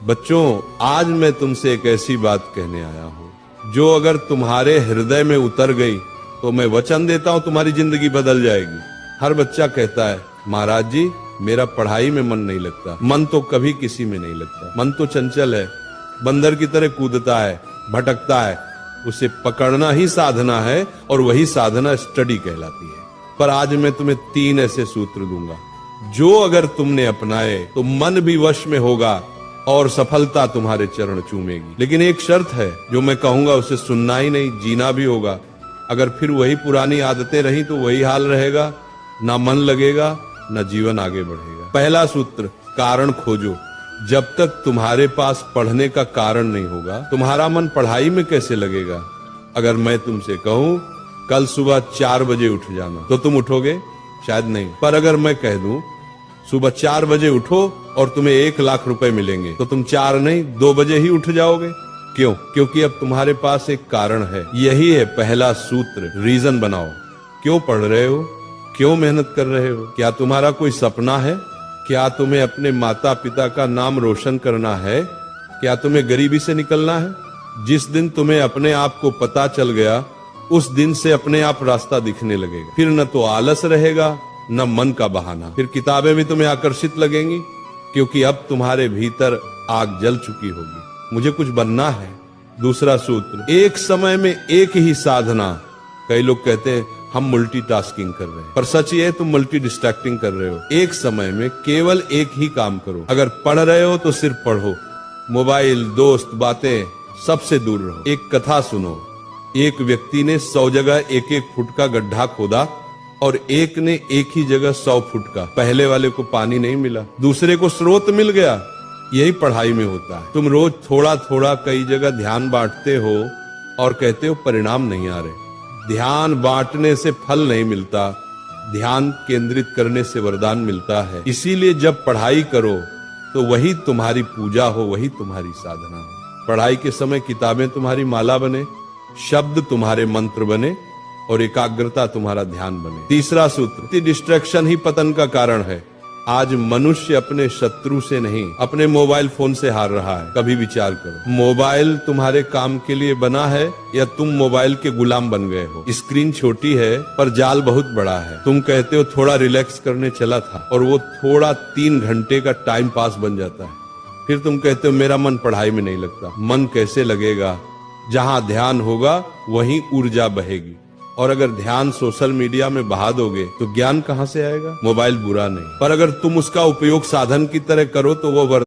बच्चों, आज मैं तुमसे एक ऐसी बात कहने आया हूँ जो अगर तुम्हारे हृदय में उतर गई तो मैं वचन देता हूँ तुम्हारी जिंदगी बदल जाएगी। हर बच्चा कहता है, महाराज जी मेरा पढ़ाई में मन नहीं लगता। मन तो कभी किसी में नहीं लगता। मन तो चंचल है, बंदर की तरह कूदता है, भटकता है। उसे पकड़ना ही साधना है और वही साधना स्टडी कहलाती है। पर आज मैं तुम्हें 3 ऐसे सूत्र दूंगा जो अगर तुमने अपनाए तो मन भी वश में होगा और सफलता तुम्हारे चरण चूमेगी। लेकिन एक शर्त है, जो मैं कहूंगा उसे सुनना ही नहीं, जीना भी होगा। अगर फिर वही पुरानी आदतें रही तो वही हाल रहेगा, ना मन लगेगा ना जीवन आगे बढ़ेगा। पहला सूत्र, कारण खोजो। जब तक तुम्हारे पास पढ़ने का कारण नहीं होगा, तुम्हारा मन पढ़ाई में कैसे लगेगा। अगर मैं तुमसे कहूं कल सुबह 4 बजे उठ जाना, तो तुम उठोगे? शायद नहीं। पर अगर मैं कह दूं सुबह 4 बजे उठो और तुम्हें 1 लाख रुपए मिलेंगे, तो तुम 4 नहीं 2 बजे ही उठ जाओगे। क्यों? क्योंकि अब तुम्हारे पास एक कारण है। यही है पहला सूत्र, रीजन बनाओ। क्यों पढ़ रहे हो? क्यों मेहनत कर रहे हो? क्या तुम्हारा कोई सपना है? क्या तुम्हें अपने माता पिता का नाम रोशन करना है? क्या तुम्हें गरीबी से निकलना है? जिस दिन तुम्हें अपने आप को पता चल गया, उस दिन से अपने आप रास्ता दिखने लगेगा। फिर न तो आलस रहेगा न मन का बहाना। फिर किताबें भी तुम्हें आकर्षित लगेंगी, क्योंकि अब तुम्हारे भीतर आग जल चुकी होगी। मुझे कुछ बनना है। दूसरा सूत्र, एक समय में एक ही साधना। कई लोग कहते हैं हम मल्टीटास्किंग कर रहे हैं, पर सच ये है तुम मल्टी डिस्ट्रैक्टिंग कर रहे हो। एक समय में केवल एक ही काम करो। अगर पढ़ रहे हो तो सिर्फ पढ़ो, मोबाइल, दोस्त, बातें सबसे दूर रहो। एक कथा सुनो। एक व्यक्ति ने 100 जगह 1-1 फुट का गड्ढा खोदा और एक ने एक ही जगह 100 फुट का। पहले वाले को पानी नहीं मिला, दूसरे को स्रोत मिल गया। यही पढ़ाई में होता है। तुम रोज थोड़ा थोड़ा कई जगह ध्यान बांटते हो और कहते हो परिणाम नहीं आ रहे। ध्यान बांटने से फल नहीं मिलता, ध्यान केंद्रित करने से वरदान मिलता है। इसीलिए जब पढ़ाई करो तो वही तुम्हारी पूजा हो, वही तुम्हारी साधना हो। पढ़ाई के समय किताबें तुम्हारी माला बने, शब्द तुम्हारे मंत्र बने और एकाग्रता तुम्हारा ध्यान बने। तीसरा सूत्र, डिस्ट्रैक्शन ही पतन का कारण है। आज मनुष्य अपने शत्रु से नहीं, अपने मोबाइल फोन से हार रहा है। कभी विचार करो, मोबाइल तुम्हारे काम के लिए बना है या तुम मोबाइल के गुलाम बन गए हो? स्क्रीन छोटी है पर जाल बहुत बड़ा है। तुम कहते हो थोड़ा रिलैक्स करने चला था और वो थोड़ा 3 घंटे का टाइम पास बन जाता है। फिर तुम कहते हो मेरा मन पढ़ाई में नहीं लगता। मन कैसे लगेगा? जहां ध्यान होगा वहीं ऊर्जा बहेगी। और अगर ध्यान सोशल मीडिया में बहा दोगे तो ज्ञान कहां से आएगा? मोबाइल बुरा नहीं, पर अगर तुम उसका उपयोग साधन की तरह करो तो वो